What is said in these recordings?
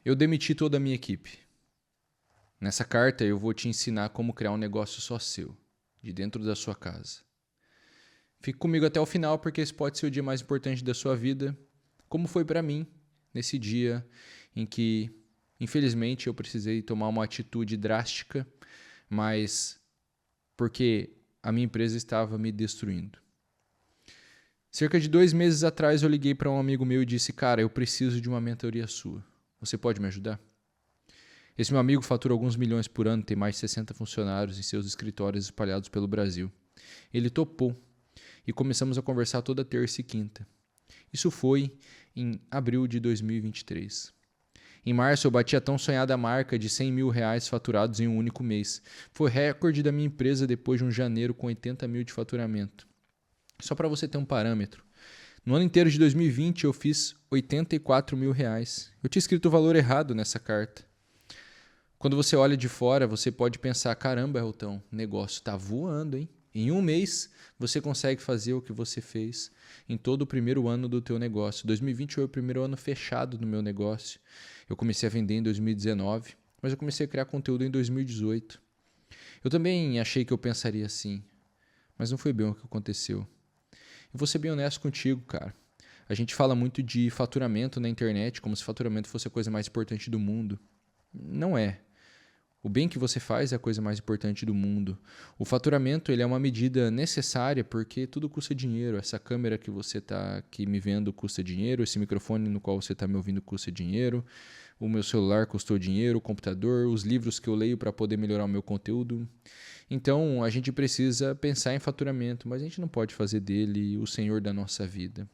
Eu demiti toda a minha equipe. Nessa carta eu vou te ensinar como criar um negócio só seu, de dentro da sua casa. Fique comigo até o final porque esse pode ser o dia mais importante da sua vida, como foi para mim nesse dia em que, infelizmente, eu precisei tomar uma atitude drástica, mas porque a minha empresa estava me destruindo. Cerca de 2 meses atrás eu liguei para um amigo meu e disse: cara, eu preciso de uma mentoria sua. Você pode me ajudar? Esse meu amigo fatura alguns milhões por ano, tem mais de 60 funcionários em seus escritórios espalhados pelo Brasil. Ele topou e começamos a conversar toda terça e quinta. Isso foi em abril de 2023. Em março eu bati a tão sonhada marca de R$100 mil faturados em um único mês. Foi recorde da minha empresa depois de um janeiro com 80 mil de faturamento. Só para você ter um parâmetro. No ano inteiro de 2020 eu fiz R$84 mil. Eu tinha escrito o valor errado nessa carta. Quando você olha de fora, você pode pensar, caramba, Elton, o negócio está voando, hein? Em um mês, você consegue fazer o que você fez em todo o primeiro ano do teu negócio. 2020 foi o primeiro ano fechado do meu negócio. Eu comecei a vender em 2019, mas eu comecei a criar conteúdo em 2018. Eu também achei que eu pensaria assim, mas não foi bem o que aconteceu. Eu vou ser bem honesto contigo, cara. A gente fala muito de faturamento na internet, como se faturamento fosse a coisa mais importante do mundo. Não é. O bem que você faz é a coisa mais importante do mundo. O faturamento ele é uma medida necessária porque tudo custa dinheiro. Essa câmera que você está aqui me vendo custa dinheiro, esse microfone no qual você está me ouvindo custa dinheiro, o meu celular custou dinheiro, o computador, os livros que eu leio para poder melhorar o meu conteúdo. Então a gente precisa pensar em faturamento, mas a gente não pode fazer dele o senhor da nossa vida.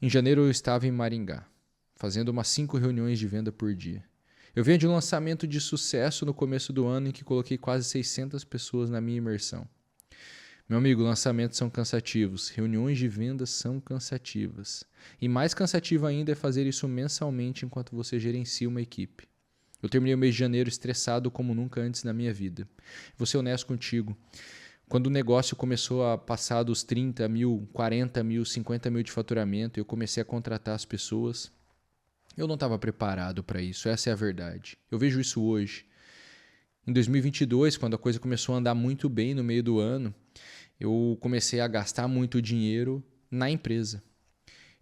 Em janeiro eu estava em Maringá, fazendo umas 5 reuniões de venda por dia. Eu venho de um lançamento de sucesso no começo do ano em que coloquei quase 600 pessoas na minha imersão. Meu amigo, lançamentos são cansativos, reuniões de vendas são cansativas. E mais cansativo ainda é fazer isso mensalmente enquanto você gerencia uma equipe. Eu terminei o mês de janeiro estressado como nunca antes na minha vida. Vou ser honesto contigo. Quando o negócio começou a passar dos 30 mil, 40 mil, 50 mil de faturamento, eu comecei a contratar as pessoas. Eu não estava preparado para isso, essa é a verdade. Eu vejo isso hoje. Em 2022, quando a coisa começou a andar muito bem no meio do ano, eu comecei a gastar muito dinheiro na empresa.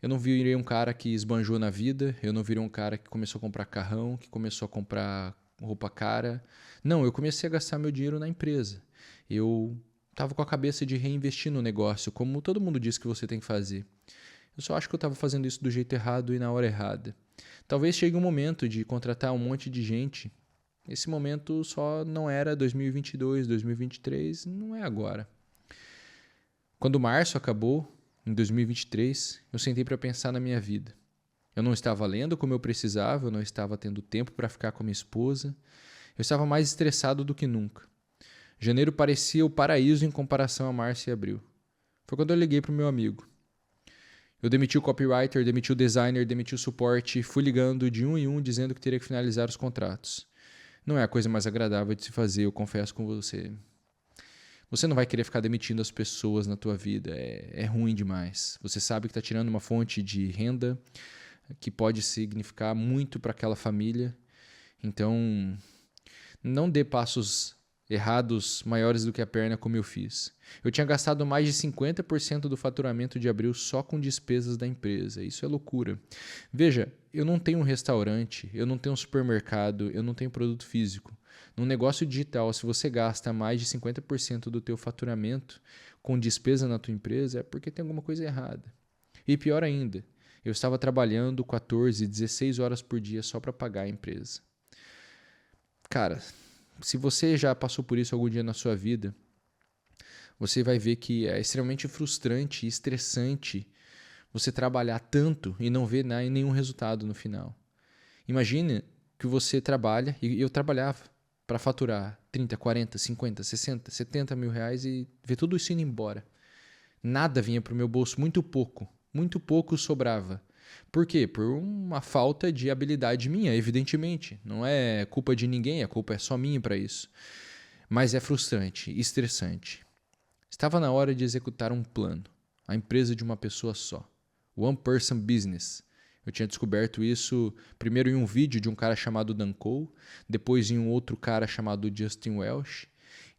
Eu não virei um cara que esbanjou na vida, eu não virei um cara que começou a comprar carrão, que começou a comprar roupa cara. Não, eu comecei a gastar meu dinheiro na empresa. Eu estava com a cabeça de reinvestir no negócio, como todo mundo diz que você tem que fazer. Eu só acho que eu estava fazendo isso do jeito errado e na hora errada. Talvez chegue um momento de contratar um monte de gente. Esse momento só não era 2022, 2023, não é agora. Quando março acabou, em 2023, eu sentei para pensar na minha vida. Eu não estava lendo como eu precisava, eu não estava tendo tempo para ficar com a minha esposa. Eu estava mais estressado do que nunca. Janeiro parecia o paraíso em comparação a março e abril. Foi quando eu liguei para o meu amigo. Eu demiti o copywriter, demiti o designer, demiti o suporte, fui ligando de um em um dizendo que teria que finalizar os contratos. Não é a coisa mais agradável de se fazer, eu confesso com você. Você não vai querer ficar demitindo as pessoas na tua vida, é ruim demais. Você sabe que está tirando uma fonte de renda que pode significar muito para aquela família. Então, não dê passos errados maiores do que a perna como eu fiz. Eu tinha gastado mais de 50% do faturamento de abril só com despesas da empresa. Isso é loucura. Veja, eu não tenho um restaurante, eu não tenho um supermercado, eu não tenho produto físico. Num negócio digital, se você gasta mais de 50% do teu faturamento com despesa na tua empresa, é porque tem alguma coisa errada. E pior ainda, eu estava trabalhando 14, 16 horas por dia só para pagar a empresa. Cara, se você já passou por isso algum dia na sua vida, você vai ver que é extremamente frustrante e estressante você trabalhar tanto e não ver nenhum resultado no final. Imagine que você trabalha, e eu trabalhava para faturar 30, 40, 50, 60, 70 mil reais e ver tudo isso indo embora. Nada vinha para o meu bolso, muito pouco sobrava. Por quê? Por uma falta de habilidade minha, evidentemente. Não é culpa de ninguém, a culpa é só minha para isso. Mas é frustrante, estressante. Estava na hora de executar um plano. A empresa de uma pessoa só. One person business. Eu tinha descoberto isso primeiro em um vídeo de um cara chamado Dan Cole, depois em um outro cara chamado Justin Welsh,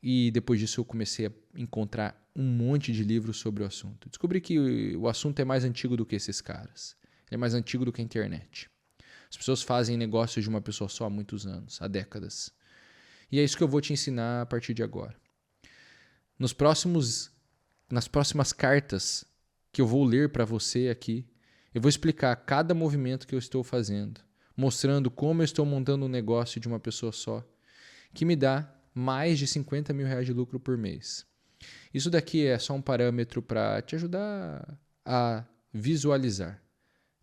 e depois disso eu comecei a encontrar um monte de livros sobre o assunto. Descobri que o assunto é mais antigo do que esses caras. Ele é mais antigo do que a internet. As pessoas fazem negócios de uma pessoa só há muitos anos, há décadas. E é isso que eu vou te ensinar a partir de agora. Nas próximas cartas que eu vou ler para você aqui, eu vou explicar cada movimento que eu estou fazendo, mostrando como eu estou montando um negócio de uma pessoa só, que me dá mais de 50 mil reais de lucro por mês. Isso daqui é só um parâmetro para te ajudar a visualizar.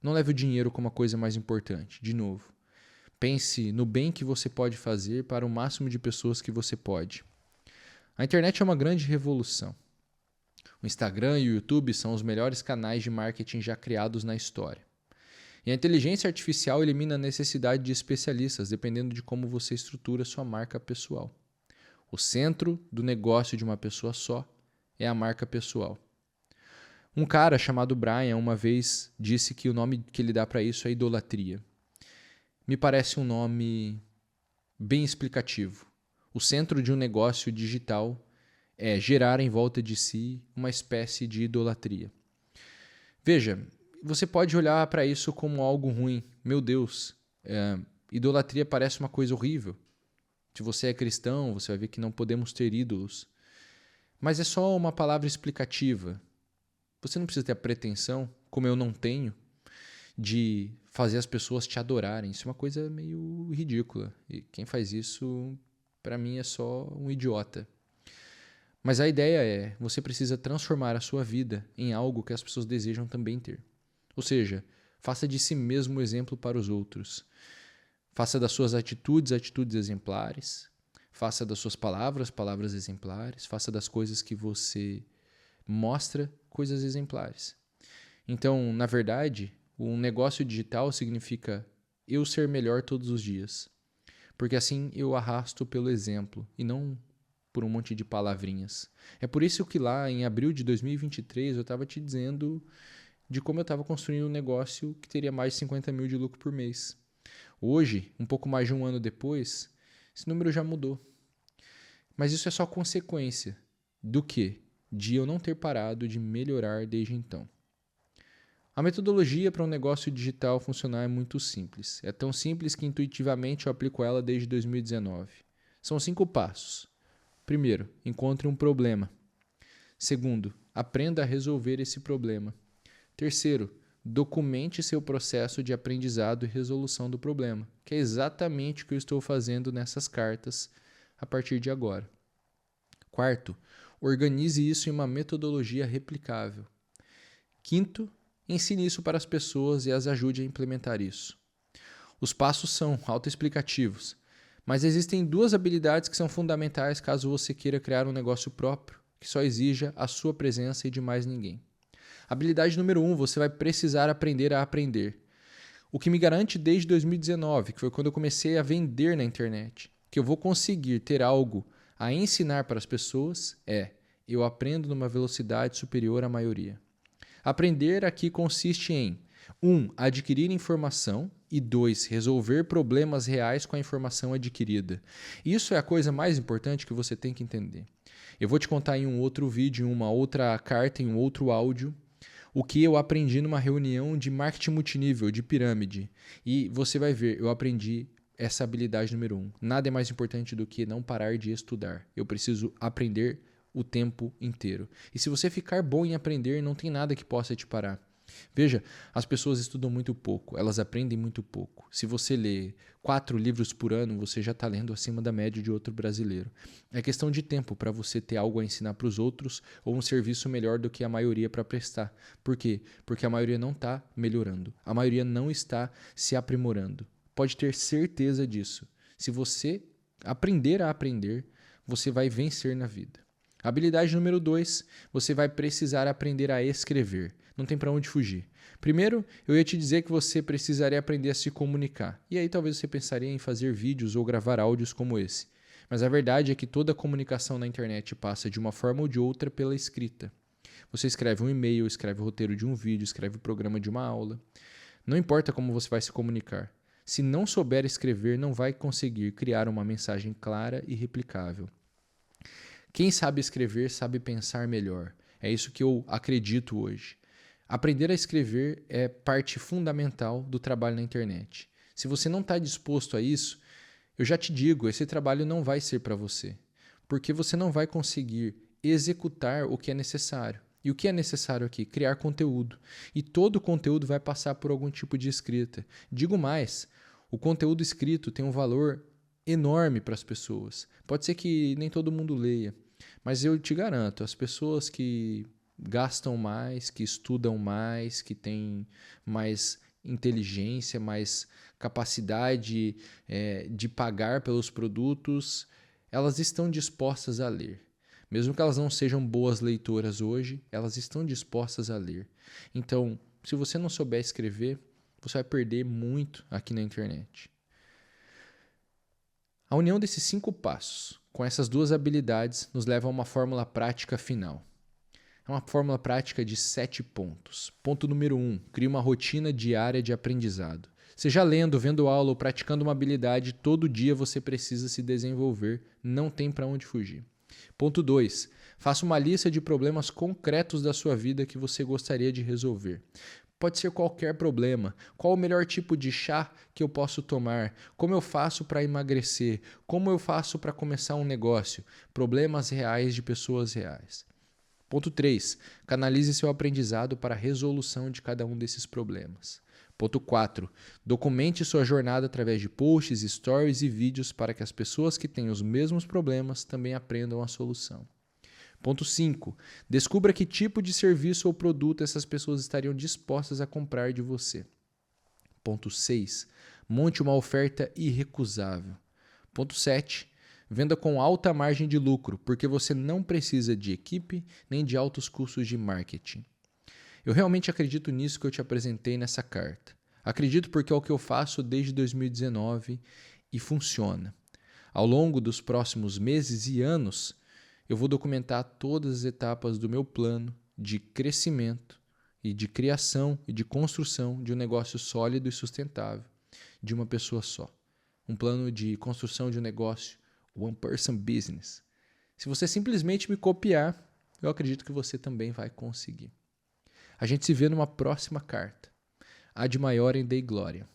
Não leve o dinheiro como a coisa mais importante. De novo, pense no bem que você pode fazer para o máximo de pessoas que você pode. A internet é uma grande revolução. O Instagram e o YouTube são os melhores canais de marketing já criados na história. E a inteligência artificial elimina a necessidade de especialistas, dependendo de como você estrutura sua marca pessoal. O centro do negócio de uma pessoa só é a marca pessoal. Um cara chamado Brian uma vez disse que o nome que ele dá para isso é idolatria. Me parece um nome bem explicativo. O centro de um negócio digital é gerar em volta de si uma espécie de idolatria. Veja, você pode olhar para isso como algo ruim. Meu Deus, idolatria parece uma coisa horrível. Se você é cristão, você vai ver que não podemos ter ídolos. Mas é só uma palavra explicativa. Você não precisa ter a pretensão, como eu não tenho, de fazer as pessoas te adorarem. Isso é uma coisa meio ridícula. E quem faz isso, para mim, é só um idiota. Mas a ideia é, você precisa transformar a sua vida em algo que as pessoas desejam também ter. Ou seja, faça de si mesmo exemplo para os outros. Faça das suas atitudes exemplares. Faça das suas palavras exemplares. Faça das coisas que você mostra coisas exemplares. Então, na verdade, um negócio digital significa eu ser melhor todos os dias. Porque assim eu arrasto pelo exemplo e não por um monte de palavrinhas. É por isso que lá em abril de 2023 eu estava te dizendo de como eu estava construindo um negócio que teria mais de 50 mil de lucro por mês. Hoje, um pouco mais de um ano depois, esse número já mudou. Mas isso é só consequência do quê? De eu não ter parado de melhorar desde então. A metodologia para um negócio digital funcionar é muito simples. É tão simples que intuitivamente eu aplico ela desde 2019. São 5 passos. Primeiro, encontre um problema. Segundo, aprenda a resolver esse problema. Terceiro, documente seu processo de aprendizado e resolução do problema, que é exatamente o que eu estou fazendo nessas cartas a partir de agora. Quarto, organize isso em uma metodologia replicável. Quinto, ensine isso para as pessoas e as ajude a implementar isso. Os passos são autoexplicativos, mas existem 2 habilidades que são fundamentais caso você queira criar um negócio próprio, que só exija a sua presença e de mais ninguém. Habilidade número 1, você vai precisar aprender a aprender. O que me garante desde 2019, que foi quando eu comecei a vender na internet, que eu vou conseguir ter algo a ensinar para as pessoas eu aprendo numa velocidade superior à maioria. Aprender aqui consiste em 1. Adquirir informação e 2. Resolver problemas reais com a informação adquirida. Isso é a coisa mais importante que você tem que entender. Eu vou te contar em um outro vídeo, em uma outra carta, em um outro áudio, o que eu aprendi numa reunião de marketing multinível, de pirâmide. E você vai ver, eu aprendi essa habilidade número 1. Nada é mais importante do que não parar de estudar. Eu preciso aprender o tempo inteiro. E se você ficar bom em aprender, não tem nada que possa te parar. Veja, as pessoas estudam muito pouco, elas aprendem muito pouco. Se você lê 4 livros por ano, você já está lendo acima da média de outro brasileiro. É questão de tempo para você ter algo a ensinar para os outros ou um serviço melhor do que a maioria para prestar. Por quê? Porque a maioria não está melhorando. A maioria não está se aprimorando. Pode ter certeza disso. Se você aprender a aprender, você vai vencer na vida. Habilidade número 2, você vai precisar aprender a escrever. Não tem para onde fugir. Primeiro, eu ia te dizer que você precisaria aprender a se comunicar. E aí talvez você pensaria em fazer vídeos ou gravar áudios como esse. Mas a verdade é que toda comunicação na internet passa de uma forma ou de outra pela escrita. Você escreve um e-mail, escreve o roteiro de um vídeo, escreve o programa de uma aula. Não importa como você vai se comunicar. Se não souber escrever, não vai conseguir criar uma mensagem clara e replicável. Quem sabe escrever sabe pensar melhor. É isso que eu acredito hoje. Aprender a escrever é parte fundamental do trabalho na internet. Se você não está disposto a isso, eu já te digo, esse trabalho não vai ser para você, porque você não vai conseguir executar o que é necessário. E o que é necessário aqui? Criar conteúdo. E todo conteúdo vai passar por algum tipo de escrita. Digo mais, o conteúdo escrito tem um valor enorme para as pessoas. Pode ser que nem todo mundo leia, mas eu te garanto, as pessoas que gastam mais, que estudam mais, que têm mais inteligência, mais capacidade de pagar pelos produtos, elas estão dispostas a ler. Mesmo que elas não sejam boas leitoras hoje, elas estão dispostas a ler. Então, se você não souber escrever, você vai perder muito aqui na internet. A união desses 5 passos, com essas 2 habilidades, nos leva a uma fórmula prática final. É uma fórmula prática de 7 pontos. Ponto número 1. Crie uma rotina diária de aprendizado. Seja lendo, vendo aula ou praticando uma habilidade, todo dia você precisa se desenvolver, não tem para onde fugir. Ponto 2. Faça uma lista de problemas concretos da sua vida que você gostaria de resolver. Pode ser qualquer problema. Qual o melhor tipo de chá que eu posso tomar? Como eu faço para emagrecer? Como eu faço para começar um negócio? Problemas reais de pessoas reais. Ponto 3. Canalize seu aprendizado para a resolução de cada um desses problemas. Ponto 4. Documente sua jornada através de posts, stories e vídeos para que as pessoas que têm os mesmos problemas também aprendam a solução. Ponto 5. Descubra que tipo de serviço ou produto essas pessoas estariam dispostas a comprar de você. Ponto 6. Monte uma oferta irrecusável. Ponto 7. Venda com alta margem de lucro, porque você não precisa de equipe nem de altos custos de marketing. Eu realmente acredito nisso que eu te apresentei nessa carta. Acredito porque é o que eu faço desde 2019 e funciona. Ao longo dos próximos meses e anos, eu vou documentar todas as etapas do meu plano de crescimento e de criação e de construção de um negócio sólido e sustentável de uma pessoa só. Um plano de construção de um negócio one person business. Se você simplesmente me copiar, eu acredito que você também vai conseguir. A gente se vê numa próxima carta. Ad maiorem Dei Glória.